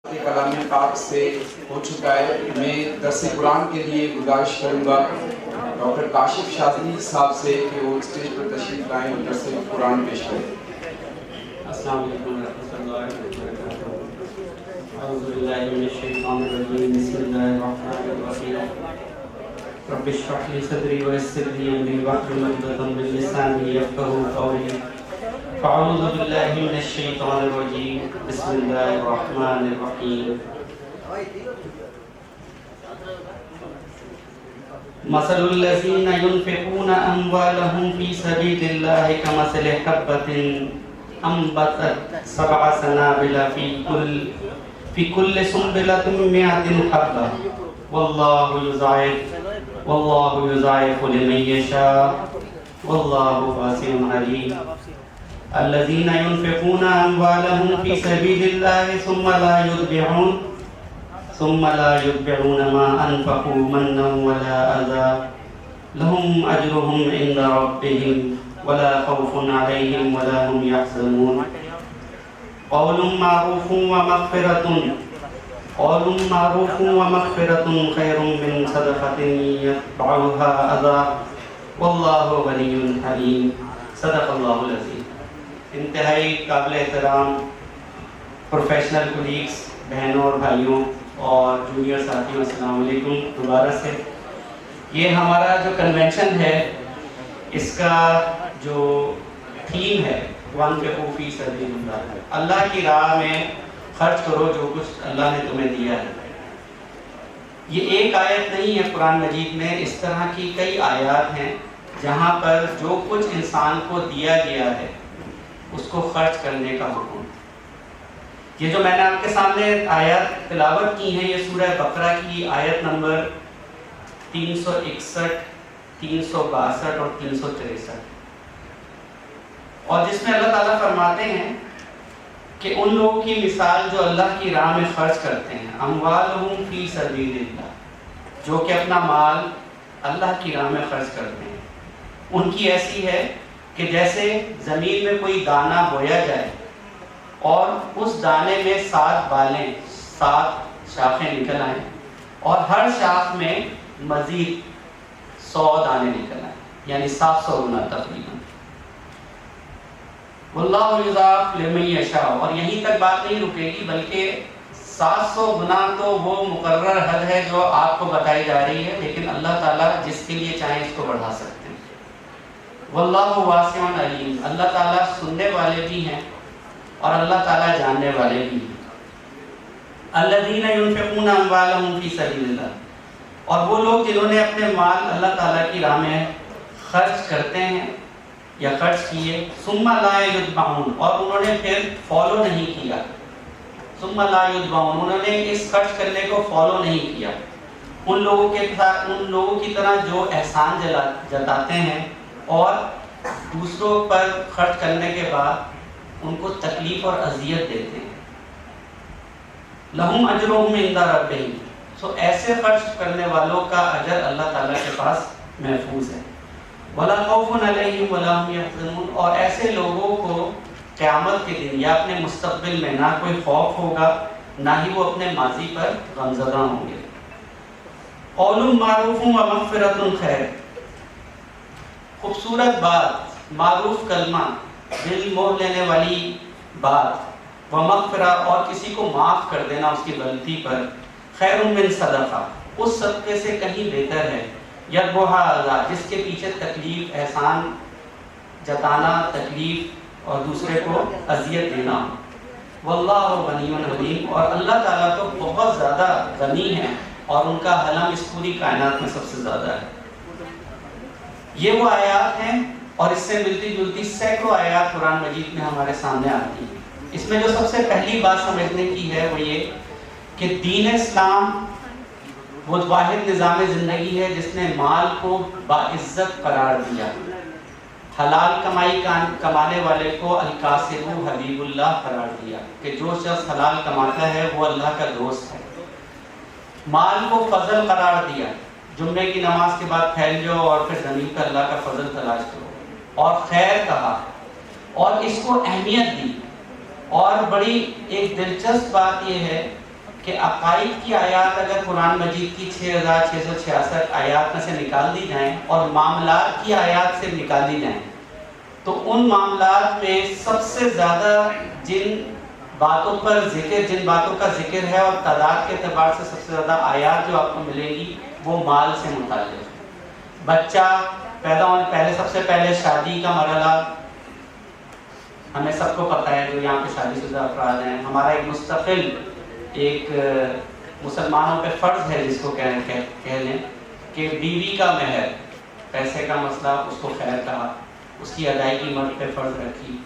کلام پاک سے ہو چکا ہے. میں درس قرآن کے لیے گزارش کروں گا ڈاکٹر کاشف شاذلی صاحب سے کہ وہ اسٹیج پر تشریف لائیں اور درس قرآن پیش کریں. السلام علیکم ورحمۃ اللہ وبرکاتہ. اعوذ باللہ من الشیطان الرجیم. بسم اللہ الرحمن الرحیم. رب اشرح لي صدری ويسر لي امری واحلل عقدۃ من لسانی یفقهوا قولی. فاعوذ باللہ من الشیطان الرجیم. بسم اللہ الرحمن الرحیم. مثل الذین ينفقون اموالهم في سبيل الله كمثل حبة انبتت 7 سنابل في كل سنبلة 100 حبة والله يضاعف لمن يشاء والله واسع عليم. الذين ينفقون اموالهم في سبيل الله ثم لا يتبعون ما انفقوا منا ولا اذى لهم اجرهم عند ربهم ولا خوف عليهم ولا هم يحزنون. قول معروف ومغفرة خير من صدقة يتبعها أذى والله غني حليم. صدق اللہ العظیم. انتہائی قابل احترام پروفیشنل کولیگز، بہنوں اور بھائیوں اور جونیئر ساتھیوں، السلام علیکم دوبارہ سے. یہ ہمارا جو کنونشن ہے، اس کا جو تھیم ہے وَانفِقُوا فِي سَبِيلِ اللَّهِ، اللہ کی راہ میں خرچ کرو جو کچھ اللہ نے تمہیں دیا ہے. یہ ایک آیت نہیں ہے قرآن مجید میں، اس طرح کی کئی آیات ہیں جہاں پر جو کچھ انسان کو دیا گیا ہے اس کو خرچ کرنے کا حکم. یہ جو میں نے آپ کے سامنے آیات تلاوت کی ہیں، یہ سورہ بقرہ کی آیت نمبر 361، 362 اور 363، اور جس میں اللہ تعالیٰ فرماتے ہیں کہ ان لوگوں کی مثال جو اللہ کی راہ میں خرچ کرتے ہیں، اموالہم فی سبیل اللہ، جو کہ اپنا مال اللہ کی راہ میں خرچ کرتے ہیں، ان کی ایسی ہے کہ جیسے زمین میں کوئی دانہ بویا جائے اور اس دانے میں 7 بالیں، 7 شاخیں نکل آئیں، اور ہر شاخ میں مزید 100 دانے نکل آئیں، یعنی 700 گنا تقریباً. واللہ یضاعف لمن یشاء. اور یہیں تک بات نہیں رکے گی، بلکہ 700 گنا تو وہ مقرر حد ہے جو آپ کو بتائی جا رہی ہے، لیکن اللہ تعالیٰ جس کے لیے چاہیں اس کو بڑھا سکتے ہیں. واللہ واسع علیم. اللہ تعالیٰ سننے والے بھی ہیں اور اللہ تعالیٰ جاننے والے بھی ہیں. الذین ينفقون اموالهم فی سبیل اللہ. اور وہ لوگ جنہوں نے اپنے مال اللہ تعالیٰ کی راہ میں خرچ کرتے ہیں یا خرچ کیے، ثم لا یتبعون، اور انہوں نے پھر فالو نہیں کیا. ثم لا یتبعون، انہوں نے اس خرچ کرنے کو فالو نہیں کیا. ان لوگوں کے ساتھ، ان لوگوں کی طرح جو احسان جتاتے ہیں اور دوسروں پر خرچ کرنے کے بعد ان کو تکلیف اور اذیت دیتے ہیں. لہم اجرہم عند ربہم. سو ایسے خرچ کرنے والوں کا اجر اللہ تعالیٰ کے پاس محفوظ ہے. ولا خوف علیہم ولا هم يحزنون. اور ایسے لوگوں کو قیامت کے دن یا اپنے مستقبل میں نہ کوئی خوف ہوگا، نہ ہی وہ اپنے ماضی پر غمزدہ ہوں گے. قول معروف ومغفرۃ خیر. خوبصورت بات، معروف کلمہ، دل موہ لینے والی بات، ومغفرہ، اور کسی کو معاف کر دینا اس کی غلطی پر، خیر من صدقہ، اس صدقے سے کہیں بہتر ہے، یتبعھا اذی، جس کے پیچھے تکلیف، احسان جتانا، تکلیف اور دوسرے کو اذیت دینا. واللہ غنی حلیم. اور اللہ تعالیٰ تو بہت زیادہ غنی ہے اور ان کا حلم اس پوری کائنات میں سب سے زیادہ ہے. یہ وہ آیات ہیں اور اس سے ملتی جلتی سینکڑوں آیات قرآن مجید میں ہمارے سامنے آتی ہیں. اس میں جو سب سے پہلی بات سمجھنے کی ہے وہ یہ کہ دین اسلام وہ واحد نظام زندگی ہے جس نے مال کو باعزت قرار دیا. حلال کمائی کمانے والے کو القاسم حبیب اللہ قرار دیا کہ جو شخص حلال کماتا ہے وہ اللہ کا دوست ہے. مال کو فضل قرار دیا، جمعے کی نماز کے بعد پھیل جاؤ اور پھر زمین پر اللہ کا فضل تلاش کرو. اور خیر کہا اور اس کو اہمیت دی. اور بڑی ایک دلچسپ بات یہ ہے کہ عقائد کی آیات اگر قرآن مجید کی 6666 آیات میں سے نکال دی جائیں اور معاملات کی آیات سے نکال دی جائیں تو ان معاملات میں سب سے زیادہ جن باتوں کا ذکر ہے اور تعداد کے اعتبار سے سب سے زیادہ آیات جو آپ کو ملے گی وہ مال سے متعلق ہے۔ بچہ پیدا ہونے پہلے سب سے پہلے شادی کا مرحلہ ہمیں سب کو پتہ ہے، جو یہاں پہ شادی شدہ افراد ہیں، ہمارا ایک مستقل ایک مسلمانوں پہ فرض ہے جس کو کہہ لیں کہ بیوی کا مہر، پیسے کا مسئلہ اس کو خیر کہا، اس کی ادائیگی مرد پہ فرض رکھی،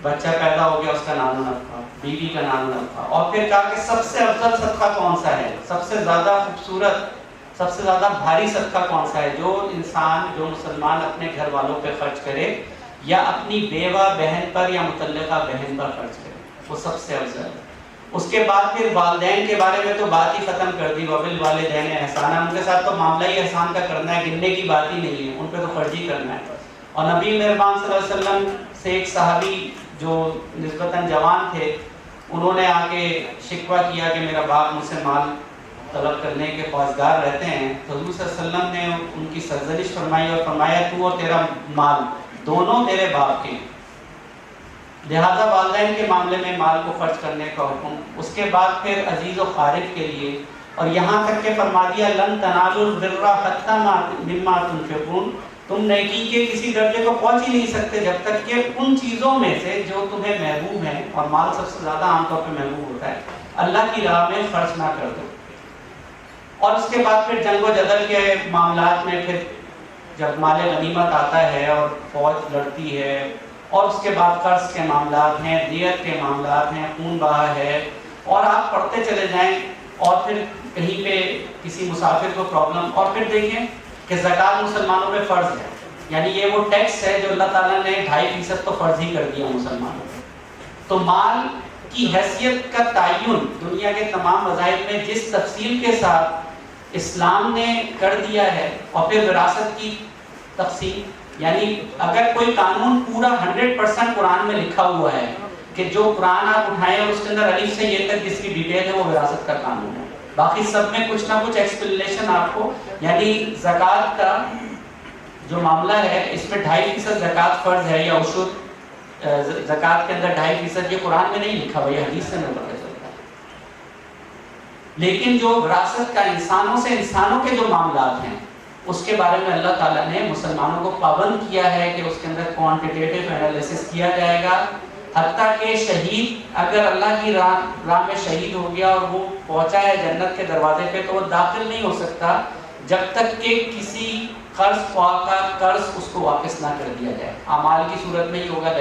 بچہ پیدا ہو گیا اس کا نام و نفقہ، بیوی کا نام و نفقہ، اور پھر کہا کہ سب سے افضل صدقہ کون سا ہے، سب سے زیادہ خوبصورت، سب سے زیادہ بھاری صدقہ کون سا ہے، جو انسان جو مسلمان اپنے گھر والوں پہ خرچ کرے یا اپنی بیوہ بہن پر یا متعلقہ بہن پر خرچ کرے، وہ سب سے افضل ہے۔ اس کے بعد پھر والدین کے بارے میں تو بات ہی ختم کر دی، وبالوالدین احسانا، ان کے ساتھ تو معاملہ ہی احسان کا کرنا ہے، گننے کی بات ہی نہیں ہے، ان پہ تو فرض ہی کرنا ہے۔ اور نبی مہربان صلی اللہ علیہ وسلم سے ایک صحابی جو نسبتاً جوان تھے، انہوں نے آ کے شکوہ کیا کہ میرا باپ مجھ سے مال طلب کرنے کے خواستگار رہتے ہیں، تو حضور صلی اللہ علیہ وسلم نے ان کی سرزنش فرمائی اور فرمایا تو اور تیرا مال دونوں تیرے باپ کے، لہذا والدین کے معاملے میں مال کو خرچ کرنے کا حکم۔ اس کے بعد پھر عزیز و خارج کے لیے، اور یہاں تک کہ فرما دیا لن تنالوا البر حتی مما تنفقون، تم نیکی کے کسی درجے کو پہنچ ہی نہیں سکتے جب تک کہ ان چیزوں میں سے جو تمہیں محبوب ہیں، اور مال سب سے زیادہ عام طور پہ محبوب ہوتا ہے، اللہ کی راہ میں خرچ نہ کر دو۔ اور اس کے بعد پھر جنگ و جدل کے معاملات میں پھر جب مال غنیمت آتا ہے اور فوج لڑتی ہے، اور اس کے بعد قرض کے معاملات ہیں، دیت کے معاملات ہیں، خون بہا ہے، اور آپ پڑھتے چلے جائیں، اور پھر کہیں پہ کسی مسافر کو پرابلم، اور پھر دیکھیں کہ زکوٰۃ مسلمانوں پہ فرض ہے، یعنی یہ وہ ٹیکس ہے جو اللہ تعالیٰ نے 2.5% تو فرض ہی کر دیا مسلمانوں پہ۔ تو مال کی حیثیت کا تعین دنیا کے تمام مذاہب میں جس تفصیل کے ساتھ اسلام نے کر دیا ہے، اور پھر وراثت کی تقسیم، یعنی اگر کوئی قانون پورا 100% قرآن میں لکھا ہوا ہے کہ جو قرآن آپ اٹھائیں اور اس کے اندر الف سے یہ تک جس کی ڈیٹیل ہے وہ وراثت کا قانون ہے، باقی سب میں کچھ نہ کچھ ایکسپلینیشن آپ کو، یعنی زکوٰۃ کا جو معاملہ ہے اس میں 2.5% زکوٰۃ فرض ہے یا عشر، زکوٰۃ کے اندر 2.5% یہ قرآن میں نہیں لکھا ہوا، یہ حدیث سے ہمیں پتہ چلتا ہے۔ لیکن جو وراثت کا انسانوں سے انسانوں کے جو معاملات ہیں اس کے بارے میں اللہ تعالیٰ نے مسلمانوں کو پابند کیا ہے کہ اس کے اندر کوانٹیٹیو انالیسس کیا جائے گا، حتیٰ کہ شہید اگر اللہ کی راہ میں شہید ہو گیا اور وہ پہنچا ہے جنت کے دروازے پہ تو وہ داخل نہیں ہو سکتا جب تک کہ کسی قرض خواہ کا قرض اس کو واپس نہ کر دیا جائے۔ اعمال کی صورت میں ہی ہوگا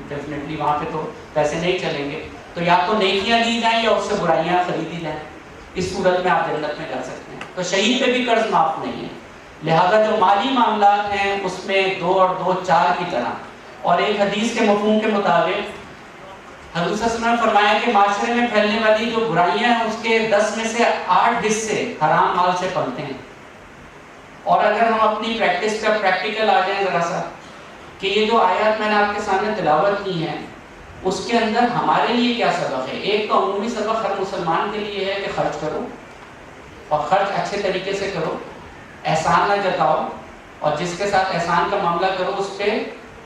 ڈیفینیٹلی، وہاں پہ تو پیسے نہیں چلیں گے، تو یا تو نیکیاں دی جائیں یا اس سے برائیاں خریدی جائیں، اس صورت میں آپ جنت میں جا سکتے ہیں۔ تو شہید پہ بھی قرض معاف نہیں ہے، لہذا جو مالی معاملات ہیں اس میں 2 اور 2 4 کی طرح، اور ایک حدیث کے مفہوم کے مطابق حضور صلی اللہ علیہ وسلم نے فرمایا کہ معاشرے میں پھیلنے والی جو برائیاں ہیں اس کے 10 میں سے 8 حصے حرام مال سے پلتے ہیں۔ اور اگر ہم اپنی پریکٹس کا پریکٹیکل آ جائیں ذرا سا، کہ یہ جو آیات میں نے آپ کے سامنے تلاوت کی ہیں اس کے اندر ہمارے لیے کیا سبق ہے؟ ایک تو عمومی سبق ہر مسلمان کے لیے ہے کہ خرچ کرو، اور خرچ اچھے طریقے سے کرو، احسان نہ جتاؤ، اور جس کے ساتھ احسان کا معاملہ کرو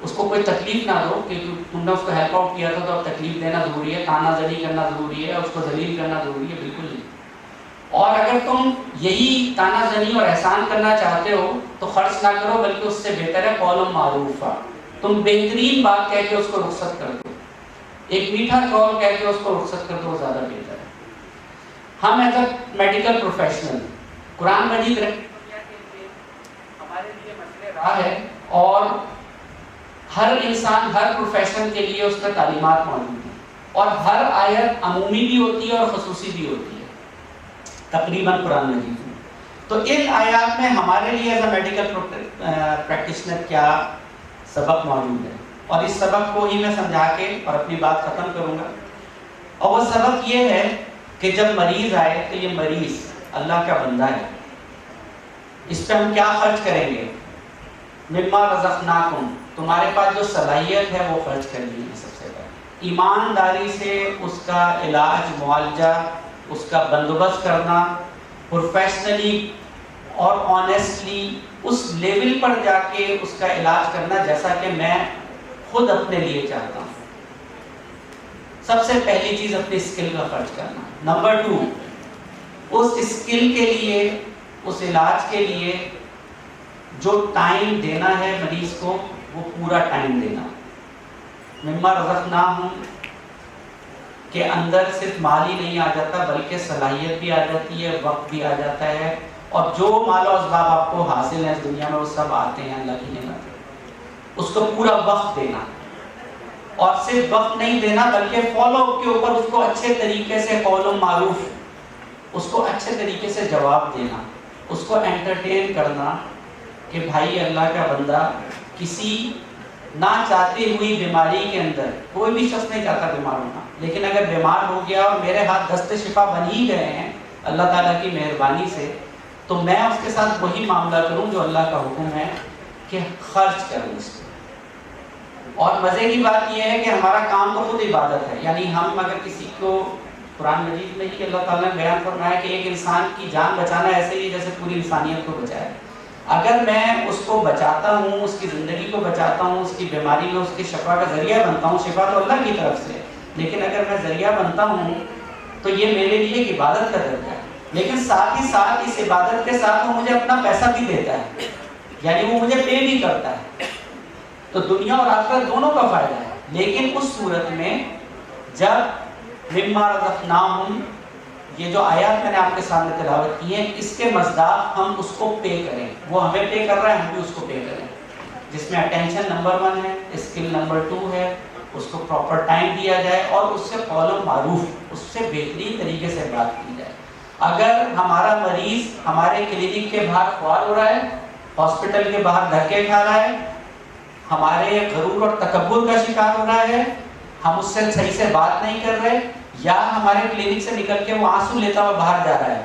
اس کو کوئی تکلیف نہ دو، کیونکہ تم نے اس کو ہیلپ آؤٹ کیا تھا تو اب تکلیف دینا ضروری ہے، تانا زنی کرنا ضروری ہے، اس کو ذلیل کرنا ضروری ہے؟ بالکل نہیں۔ اور اگر تم یہی تانا زنی اور احسان کرنا چاہتے ہو تو خرچ نہ کرو، بلکہ اس سے بہتر ہے قول معروف، تم بہترین بات کہہ کے اس کو رخصت کر دو، ایک میٹھا قول کہہ کے اس کو رخصت کر دو، زیادہ بہتر ہے۔ ہم ایز اے میڈیکل پروفیشنل قرآن مجید ہمارے لیے مسئلہ راہ ہے، اور ہر انسان ہر پروفیشن کے لیے اس میں تعلیمات موجود ہیں، اور ہر آیت عمومی بھی ہوتی ہے اور خصوصی بھی ہوتی ہے تقریباً قرآن مجید میں۔ تو ان آیات میں ہمارے لیے ایز اے میڈیکل پریکٹیشنر کیا سبق موجود ہے، اور اس سبق کو ہی میں سمجھا کے اور اپنی بات ختم کروں گا۔ اور وہ سبق یہ ہے کہ جب مریض آئے تو یہ مریض اللہ کا بندہ ہے، اس پہ ہم کیا خرچ کریں گے؟ مما رزقناکم، تمہارے پاس جو صلاحیت ہے وہ خرچ کرنی ہے سب سے پہلے، ایمانداری سے اس کا علاج معالجہ اس کا بندوبست کرنا، پروفیشنلی اور آنیسٹلی اس لیول پر جا کے اس کا علاج کرنا جیسا کہ میں خود اپنے لیے چاہتا ہوں۔ سب سے پہلی چیز اپنی اسکل کا خرچ کرنا۔ نمبر 2، اس اسکل کے لیے، اس علاج کے لیے جو ٹائم دینا ہے مریض کو وہ پورا ٹائم دینا۔ مما رزقناہم کے اندر صرف مال ہی نہیں آ جاتا بلکہ صلاحیت بھی آ جاتی ہے، وقت بھی آ جاتا ہے، اور جو مال و اسباب آپ کو حاصل ہیں اس دنیا میں وہ سب آتے ہیں اللہ کی نعمت۔ اس کو پورا وقت دینا، اور صرف وقت نہیں دینا بلکہ فالو اپ کے اوپر اس کو اچھے طریقے سے قول و معروف، اس کو اچھے طریقے سے جواب دینا، اس کو انٹرٹین کرنا کہ بھائی اللہ کا بندہ کسی نہ چاہتے ہوئی بیماری کے اندر، کوئی بھی شخص نہیں چاہتا بیمار ہونا، لیکن اگر بیمار ہو گیا اور میرے ہاتھ دست شفا بن ہی گئے ہیں اللہ تعالیٰ کی مہربانی سے، تو میں اس کے ساتھ وہی معاملہ کروں جو اللہ کا حکم ہے کہ خرچ کروں اس کو۔ اور مزے کی بات یہ ہے کہ ہمارا کام تو خود عبادت ہے، یعنی ہم اگر کسی کو، قرآن مجید میں ہی اللہ تعالیٰ نے بیان فرمایا کہ ایک انسان کی جان بچانا ایسے ہی جیسے پوری انسانیت کو بچائے۔ اگر میں اس کو بچاتا ہوں، اس کی زندگی کو بچاتا ہوں، اس کی بیماری میں اس کی شفا کا ذریعہ بنتا ہوں، شفا تو اللہ کی طرف سے، لیکن اگر میں ذریعہ بنتا ہوں تو یہ میرے لیے ایک عبادت کا درجہ ہے۔ لیکن ساتھ ہی ساتھ اس عبادت کے ساتھ وہ مجھے اپنا پیسہ بھی دیتا ہے، یعنی وہ مجھے پے بھی کرتا ہے، تو دنیا اور آخرت دونوں کا فائدہ ہے۔ لیکن اس صورت میں جب مما رزقناہم، یہ جو آیات میں نے آپ کے سامنے تلاوت کی ہیں، اس کے مصداق ہم اس کو پے کریں، وہ ہمیں پے کر رہا ہے، ہم بھی اس کو پے کریں، جس میں اٹینشن نمبر 1 ہے، اسکل نمبر 2 ہے، اس کو پراپر ٹائم دیا جائے اور اس سے قول و معروف، اس سے بہترین طریقے سے بات کی جائے۔ اگر ہمارا مریض ہمارے کلینک کے باہر خوار ہو رہا ہے، ہاسپٹل کے باہر دھکے کھا رہا ہے، ہمارے غرور اور تکبر کا شکار ہو رہا ہے، ہم اس سے صحیح سے بات نہیں کر رہے، یا ہمارے کلینک سے نکل کے وہ آنسو لیتا ہوا باہر جا رہا ہے،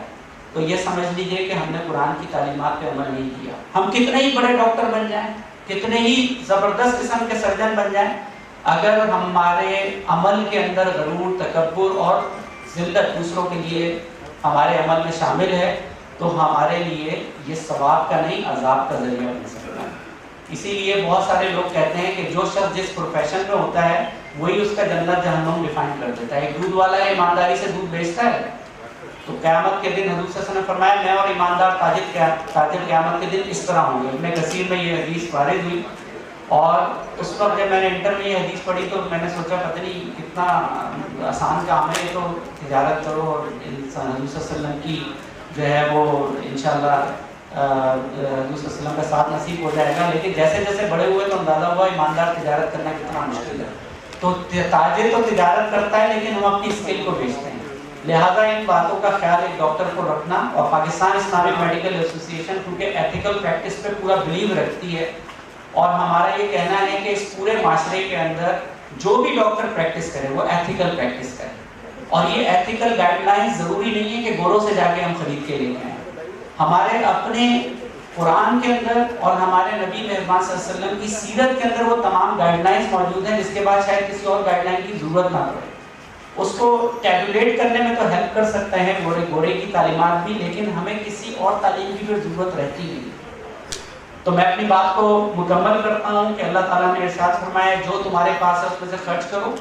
تو یہ سمجھ لیجئے کہ ہم نے قرآن کی تعلیمات پہ عمل نہیں کیا۔ ہم کتنے ہی بڑے ڈاکٹر بن جائیں، کتنے ہی زبردست قسم کے سرجن بن جائیں، اگر ہمارے عمل کے اندر غرور، تکبر اور ذلت دوسروں کے لیے ہمارے عمل میں شامل ہے تو ہمارے لیے یہ ثواب کا نہیں عذاب کا ذریعہ بن سکتا ہے۔ اسی لیے بہت سارے لوگ کہتے ہیں کہ جو شخص جس پروفیشن میں ہوتا ہے وہی اس کا جنت جہنم ڈیفائن کر دیتا ہے۔ ایک دودھ والا ہے، ایمانداری سے دودھ بیچتا ہے، تو قیامت کے دن حضور صلی اللہ علیہ وسلم نے فرمایا میں اور ایماندار تاجر قیامت کے دن اس طرح ہوں گے۔ ابن کثیر میں یہ حدیث وارد ہوئی، اور اس وقت جب میں نے انٹر میں یہ حدیث پڑھی تو میں نے سوچا پتہ نہیں کتنا آسان کام ہے، تو تجارت کرو اور انسان حضور صلی اللہ علیہ وسلم کی جو ہے وہ انشاءاللہ حضور صلی اللہ علیہ وسلم کا ساتھ نصیب ہو جائے گا۔ لیکن جیسے جیسے بڑے ہوئے تو اندازہ ہوا ایماندار تجارت کرنا کتنا مشکل ہے۔ تو تاجر تو تجارت کرتا ہے لیکن ہم اپنی اسکل کو بیچتے ہیں، لہذا ان باتوں کا خیال ایک ڈاکٹر کو رکھنا، اور پاکستان اسلامک میڈیکل ایسوسی ایشن کیونکہ ایتھیکل پریکٹس پہ پورا بلیو رکھتی ہے، اور ہمارا یہ کہنا ہے کہ اس پورے معاشرے کے اندر جو بھی ڈاکٹر پریکٹس کرے وہ ایتھیکل پریکٹس کرے، اور یہ ایتھیکل گائیڈ لائنز ضروری نہیں ہے کہ گوروں سے جا کے ہم خرید کے لے آئیں۔ ہمارے اپنے قرآن کے اندر اور ہمارے نبی مہربان صلی اللہ علیہ وسلم کی سیرت کے اندر وہ تمام گائیڈ لائنز موجود ہیں، جس کے بعد شاید کسی اور گائیڈ لائن کی ضرورت نہ پڑے۔ اس کو ٹیبولیٹ کرنے میں تو ہیلپ کر سکتے ہیں گورے کی تعلیمات بھی، لیکن ہمیں کسی اور تعلیم کی بھی ضرورت رہتی نہیں۔ تو میں اپنی بات کو مکمل کرتا ہوں کہ اللہ تعالیٰ نے ارشاد فرمایا جو تمہارے پاس ہے اس میں سے خرچ کرو۔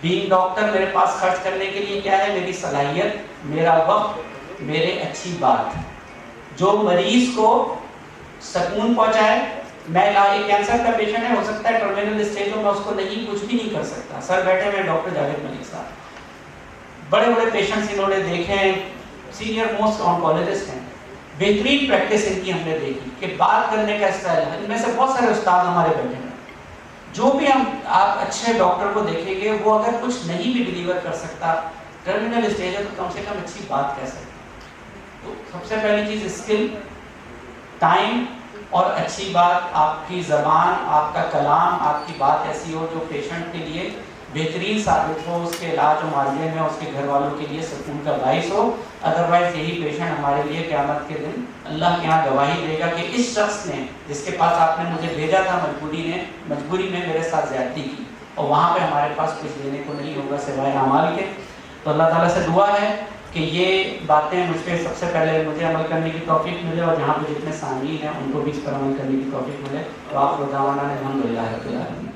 بینگ ڈاکٹر میرے پاس خرچ کرنے کے لیے کیا ہے؟ میری صلاحیت، میرا وقت، میرے اچھی بات، جو مریض کو سکون پہنچائے۔ میں ایک کینسر کا پیشنٹ ہے، ہو سکتا ہے ٹرمینل اسٹیج میں اس کو نہیں کچھ بھی نہیں کر سکتا، سر بیٹھے ہوئے ڈاکٹر جاوید ملک صاحب، بڑے بڑے پیشنٹس انہوں نے دیکھے ہیں، سینئر موسٹ آنکولوجسٹ ہیں، بہترین پریکٹس ان کی ہم نے دیکھی کہ بات کرنے کا اسٹائل ہے۔ ان میں سے بہت سارے استاد ہمارے بیٹھے ہیں، جو بھی آپ اچھے ڈاکٹر کو دیکھیں گے وہ اگر کچھ نہیں بھی ڈیلیور کر سکتا، ٹرمینل اسٹیج ہے، تو کم سے کم اچھی بات کہہ سکتا۔ تو سب سے پہلی چیز اسکل، ٹائم اور اچھی بات، آپ کی زبان، آپ کا کلام، آپ کی بات ایسی ہو جو پیشنٹ کے لیے بہترین ثابت ہو، اس کے علاج و معالجے میں اس کے گھر والوں کے لیے سکون کا باعث ہو۔ ادروائز یہی پیشنٹ ہمارے لیے قیامت کے دن اللہ کے ہاں گواہی دے گا کہ اس شخص نے جس کے پاس آپ نے مجھے بھیجا تھا مجبوری میں میرے ساتھ زیادتی کی، اور وہاں پہ ہمارے پاس کچھ دینے کو نہیں ہوگا سوائے اعمال کے۔ تو اللہ تعالیٰ سے دعا ہے کہ یہ باتیں مجھ پہ سب سے پہلے مجھے عمل کرنے کی توفیق ملے اور جہاں پہ جتنے سامعین ہیں ان کو بھی اس پر عمل کرنے کی توفیق ملے. تو آپ کو دعوانا الحمدللہ رب العالمین.